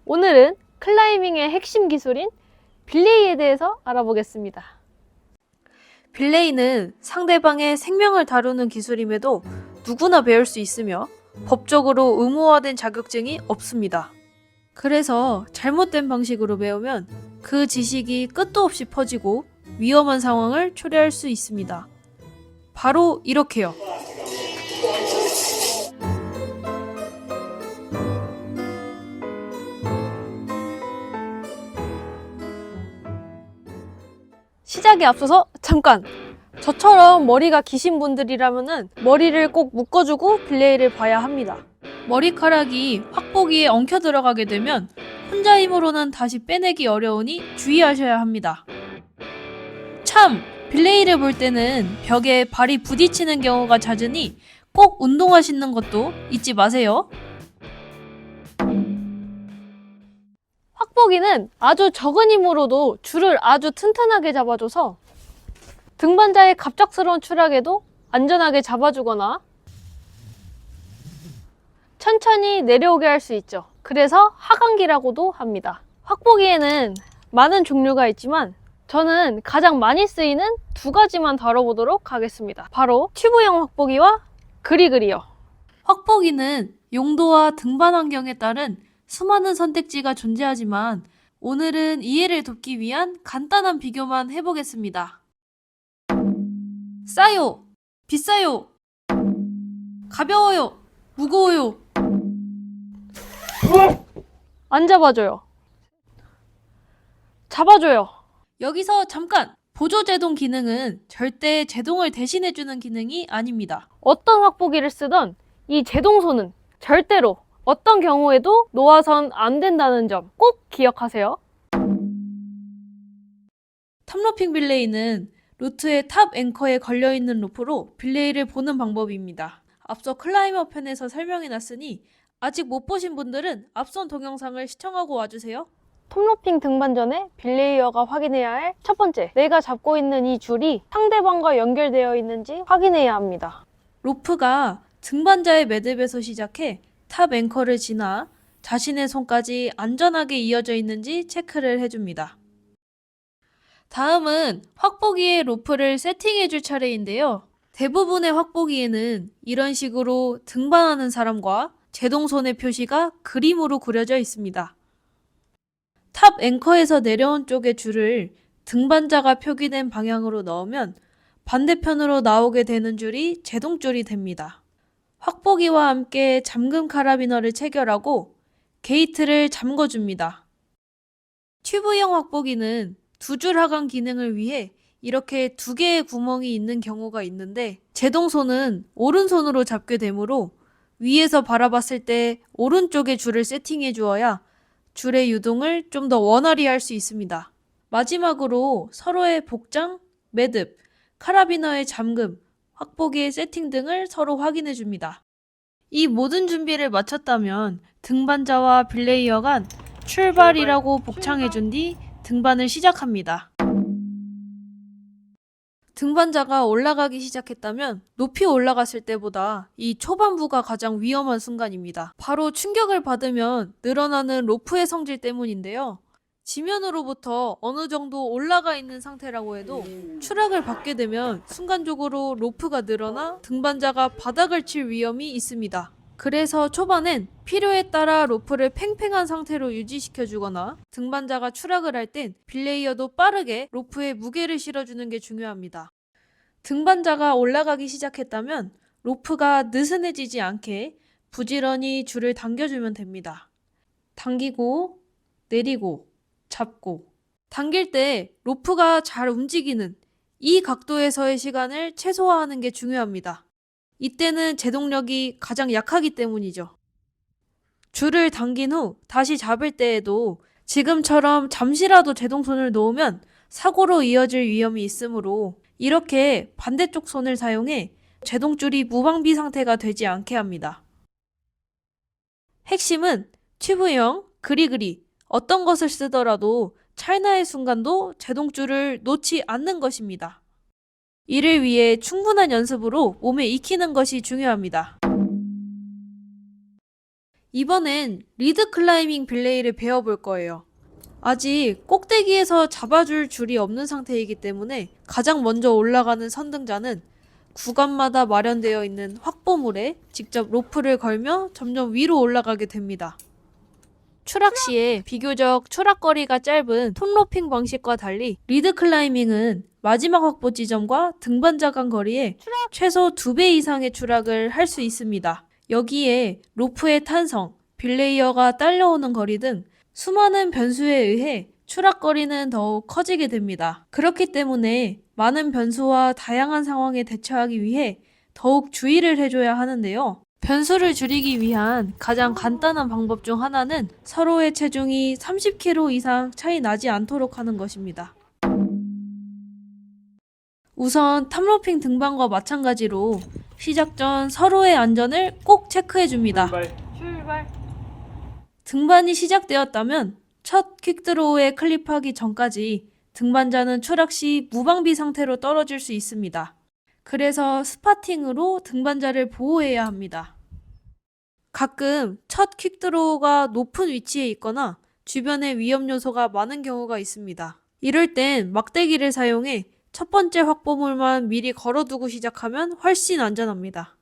오늘은 클라이밍의 핵심 기술인 빌레이에 대해서 알아보겠습니다. 빌레이는 상대방의 생명을 다루는 기술임에도 누구나 배울 수 있으며 법적으로 의무화된 자격증이 없습니다. 그래서 잘못된 방식으로 배우면 그 지식이 끝도 없이 퍼지고 위험한 상황을 초래할 수 있습니다. 바로 이렇게요. 시작에 앞서서 잠깐! 저처럼 머리가 기신 분들이라면 머리를 꼭 묶어주고 빌레이를 봐야 합니다. 머리카락이 확보기에 엉켜 들어가게 되면 혼자 힘으로는 다시 빼내기 어려우니 주의하셔야 합니다. 참! 빌레이를 볼 때는 벽에 발이 부딪히는 경우가 잦으니 꼭 운동화 신는 것도 잊지 마세요. 확보기는 아주 적은 힘으로도 줄을 아주 튼튼하게 잡아줘서 등반자의 갑작스러운 추락에도 안전하게 잡아주거나 천천히 내려오게 할 수 있죠. 그래서 하강기라고도 합니다. 확보기에는 많은 종류가 있지만 저는 가장 많이 쓰이는 두 가지만 다뤄보도록 하겠습니다. 바로 튜브형 확보기와 그리그리요. 확보기는 용도와 등반 환경에 따른 수많은 선택지가 존재하지만 오늘은 이해를 돕기 위한 간단한 비교만 해보겠습니다. 싸요, 비싸요, 가벼워요, 무거워요. 안 잡아줘요. 잡아줘요. 여기서 잠깐! 보조제동 기능은 절대 제동을 대신해주는 기능이 아닙니다. 어떤 확보기를 쓰던 이 제동손은 절대로 어떤 경우에도 놓아선 안 된다는 점 꼭 기억하세요. 탑로핑 빌레이는 루트의 탑 앵커에 걸려있는 로프로 빌레이를 보는 방법입니다. 앞서 클라이머 편에서 설명해놨으니 아직 못 보신 분들은 앞선 동영상을 시청하고 와주세요. 톱로핑 등반 전에 빌레이어가 확인해야 할 첫 번째, 내가 잡고 있는 이 줄이 상대방과 연결되어 있는지 확인해야 합니다. 로프가 등반자의 매듭에서 시작해 탑 앵커를 지나 자신의 손까지 안전하게 이어져 있는지 체크를 해줍니다. 다음은 확보기에 로프를 세팅해줄 차례인데요. 대부분의 확보기에는 이런 식으로 등반하는 사람과 제동손의 표시가 그림으로 그려져 있습니다. 탑 앵커에서 내려온 쪽의 줄을 등반자가 표기된 방향으로 넣으면 반대편으로 나오게 되는 줄이 제동줄이 됩니다. 확보기와 함께 잠금 카라비너를 체결하고 게이트를 잠궈줍니다. 튜브형 확보기는 두 줄 하강 기능을 위해 이렇게 두 개의 구멍이 있는 경우가 있는데 제동손은 오른손으로 잡게 되므로 위에서 바라봤을 때 오른쪽에 줄을 세팅해 주어야 줄의 유동을 좀 더 원활히 할 수 있습니다. 마지막으로 서로의 복장, 매듭, 카라비너의 잠금, 확보기의 세팅 등을 서로 확인해 줍니다. 이 모든 준비를 마쳤다면 등반자와 빌레이어 간 출발이라고 복창해 준 뒤 등반을 시작합니다. 등반자가 올라가기 시작했다면 높이 올라갔을 때보다 이 초반부가 가장 위험한 순간입니다. 바로 충격을 받으면 늘어나는 로프의 성질 때문인데요. 지면으로부터 어느 정도 올라가 있는 상태라고 해도 추락을 받게 되면 순간적으로 로프가 늘어나 등반자가 바닥을 칠 위험이 있습니다. 그래서 초반엔 필요에 따라 로프를 팽팽한 상태로 유지시켜주거나 등반자가 추락을 할 땐 빌레이어도 빠르게 로프에 무게를 실어주는 게 중요합니다. 등반자가 올라가기 시작했다면 로프가 느슨해지지 않게 부지런히 줄을 당겨주면 됩니다. 당기고 내리고 잡고 당길 때 로프가 잘 움직이는 이 각도에서의 시간을 최소화하는 게 중요합니다. 이때는 제동력이 가장 약하기 때문이죠. 줄을 당긴 후 다시 잡을 때에도 지금처럼 잠시라도 제동손을 놓으면 사고로 이어질 위험이 있으므로 이렇게 반대쪽 손을 사용해 제동줄이 무방비 상태가 되지 않게 합니다. 핵심은 튜브형, 그리그리 어떤 것을 쓰더라도 찰나의 순간도 제동줄을 놓지 않는 것입니다. 이를 위해 충분한 연습으로 몸에 익히는 것이 중요합니다. 이번엔 리드 클라이밍 빌레이를 배워볼 거예요. 아직 꼭대기에서 잡아줄 줄이 없는 상태이기 때문에 가장 먼저 올라가는 선등자는 구간마다 마련되어 있는 확보물에 직접 로프를 걸며 점점 위로 올라가게 됩니다. 추락 시에 비교적 추락거리가 짧은 톱로핑 방식과 달리 리드 클라이밍은 마지막 확보 지점과 등반자 간 거리에 최소 2배 이상의 추락을 할 수 있습니다. 여기에 로프의 탄성, 빌레이어가 딸려오는 거리 등 수많은 변수에 의해 추락거리는 더욱 커지게 됩니다. 그렇기 때문에 많은 변수와 다양한 상황에 대처하기 위해 더욱 주의를 해줘야 하는데요. 변수를 줄이기 위한 가장 간단한 방법 중 하나는 서로의 체중이 30kg 이상 차이 나지 않도록 하는 것입니다. 우선 탑로핑 등반과 마찬가지로 시작 전 서로의 안전을 꼭 체크해줍니다. 출발. 등반이 시작되었다면 첫 퀵드로우에 클립하기 전까지 등반자는 추락 시 무방비 상태로 떨어질 수 있습니다. 그래서 스파팅으로 등반자를 보호해야 합니다. 가끔 첫 퀵드로우가 높은 위치에 있거나 주변에 위험 요소가 많은 경우가 있습니다. 이럴 땐 막대기를 사용해 첫 번째 확보물만 미리 걸어두고 시작하면 훨씬 안전합니다.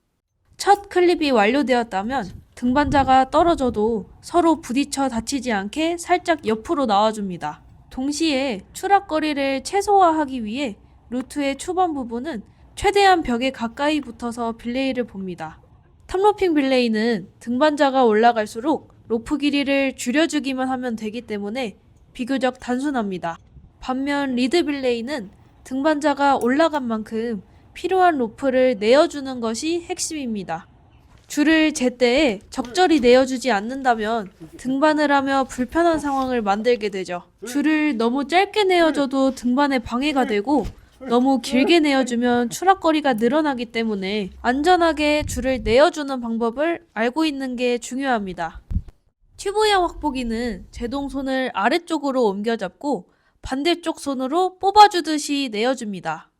첫 클립이 완료되었다면 등반자가 떨어져도 서로 부딪혀 다치지 않게 살짝 옆으로 나와줍니다. 동시에 추락거리를 최소화하기 위해 루트의 초반 부분은 최대한 벽에 가까이 붙어서 빌레이를 봅니다. 탑로핑 빌레이는 등반자가 올라갈수록 로프 길이를 줄여주기만 하면 되기 때문에 비교적 단순합니다. 반면 리드 빌레이는 등반자가 올라간 만큼 필요한 로프를 내어주는 것이 핵심입니다. 줄을 제때에 적절히 내어주지 않는다면 등반을 하며 불편한 상황을 만들게 되죠. 줄을 너무 짧게 내어줘도 등반에 방해가 되고 너무 길게 내어주면 추락거리가 늘어나기 때문에 안전하게 줄을 내어주는 방법을 알고 있는 게 중요합니다. 튜브형 확보기는 제동손을 아래쪽으로 옮겨잡고 반대쪽 손으로 뽑아주듯이 내어줍니다.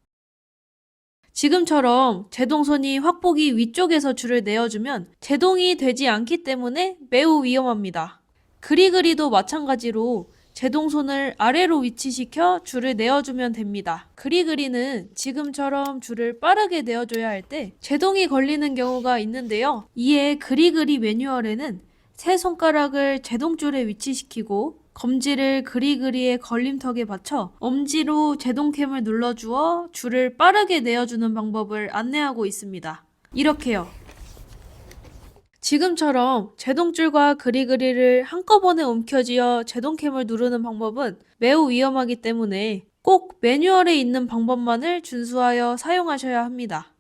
지금처럼 제동손이 확보기 위쪽에서 줄을 내어주면 제동이 되지 않기 때문에 매우 위험합니다. 그리그리도 마찬가지로 제동손을 아래로 위치시켜 줄을 내어주면 됩니다. 그리그리는 지금처럼 줄을 빠르게 내어줘야 할 때 제동이 걸리는 경우가 있는데요. 이에 그리그리 매뉴얼에는 세 손가락을 제동줄에 위치시키고 검지를 그리그리의 걸림턱에 받쳐 엄지로 제동캠을 눌러주어 줄을 빠르게 내어주는 방법을 안내하고 있습니다. 이렇게요. 지금처럼 제동줄과 그리그리를 한꺼번에 움켜쥐어 제동캠을 누르는 방법은 매우 위험하기 때문에 꼭 매뉴얼에 있는 방법만을 준수하여 사용하셔야 합니다.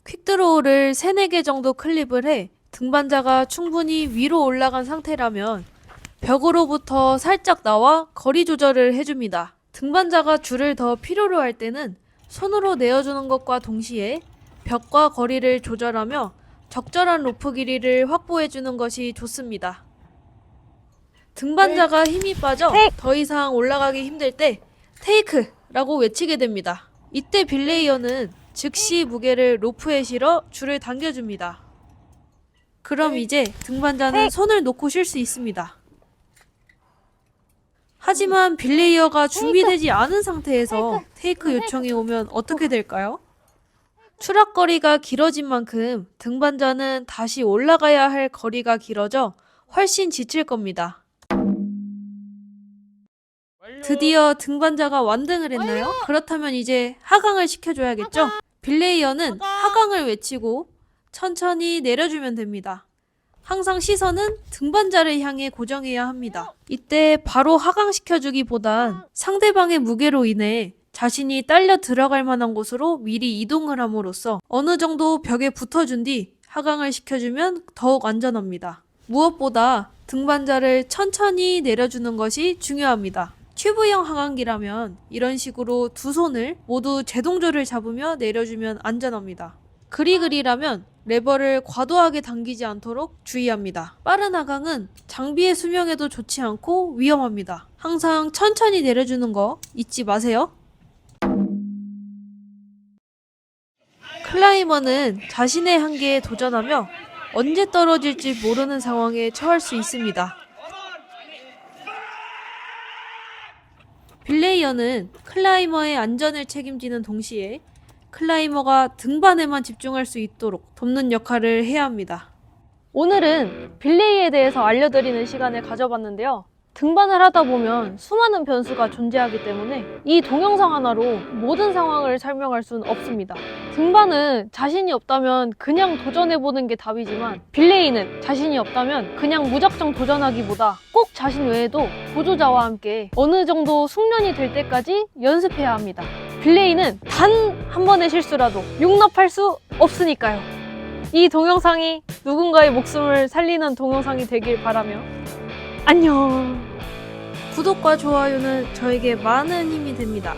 퀵드로우를 3, 4개 정도 클립을 해 등반자가 충분히 위로 올라간 상태라면 벽으로부터 살짝 나와 거리 조절을 해줍니다. 등반자가 줄을 더 필요로 할 때는 손으로 내어주는 것과 동시에 벽과 거리를 조절하며 적절한 로프 길이를 확보해주는 것이 좋습니다. 등반자가 힘이 빠져 더 이상 올라가기 힘들 때 테이크라고 외치게 됩니다. 이때 빌레이어는 즉시 무게를 로프에 실어 줄을 당겨줍니다. 그럼 이제 등반자는 손을 놓고 쉴 수 있습니다. 하지만 빌레이어가 준비되지 않은 상태에서 테이크 요청이 오면 어떻게 될까요? 추락거리가 길어진 만큼 등반자는 다시 올라가야 할 거리가 길어져 훨씬 지칠 겁니다. 드디어 등반자가 완등을 했나요? 그렇다면 이제 하강을 시켜줘야겠죠? 빌레이어는 하강을 외치고 천천히 내려주면 됩니다. 항상 시선은 등반자를 향해 고정해야 합니다. 이때 바로 하강시켜주기보단 상대방의 무게로 인해 자신이 딸려 들어갈 만한 곳으로 미리 이동을 함으로써 어느 정도 벽에 붙어준 뒤 하강을 시켜주면 더욱 안전합니다. 무엇보다 등반자를 천천히 내려주는 것이 중요합니다. 튜브형 하강기라면 이런 식으로 두 손을 모두 제동조를 잡으며 내려주면 안전합니다. 그리그리라면 레버를 과도하게 당기지 않도록 주의합니다. 빠른 하강은 장비의 수명에도 좋지 않고 위험합니다. 항상 천천히 내려주는 거 잊지 마세요. 클라이머는 자신의 한계에 도전하며 언제 떨어질지 모르는 상황에 처할 수 있습니다. 빌레이어는 클라이머의 안전을 책임지는 동시에 클라이머가 등반에만 집중할 수 있도록 돕는 역할을 해야 합니다. 오늘은 빌레이에 대해서 알려드리는 시간을 가져봤는데요. 등반을 하다 보면 수많은 변수가 존재하기 때문에 이 동영상 하나로 모든 상황을 설명할 수는 없습니다. 등반은 자신이 없다면 그냥 도전해보는 게 답이지만 빌레이는 자신이 없다면 그냥 무작정 도전하기보다 꼭 자신 외에도 보조자와 함께 어느 정도 숙련이 될 때까지 연습해야 합니다. 빌레이는 단 한 번의 실수라도 용납할 수 없으니까요. 이 동영상이 누군가의 목숨을 살리는 동영상이 되길 바라며 안녕. 구독과 좋아요는 저에게 많은 힘이 됩니다.